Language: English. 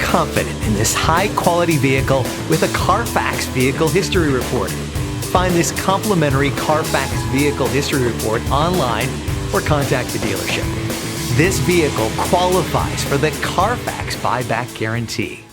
confident in this high-quality vehicle with a Carfax Vehicle History Report. Find this complimentary Carfax Vehicle History Report online or contact the dealership. This vehicle qualifies for the Carfax Buyback Guarantee.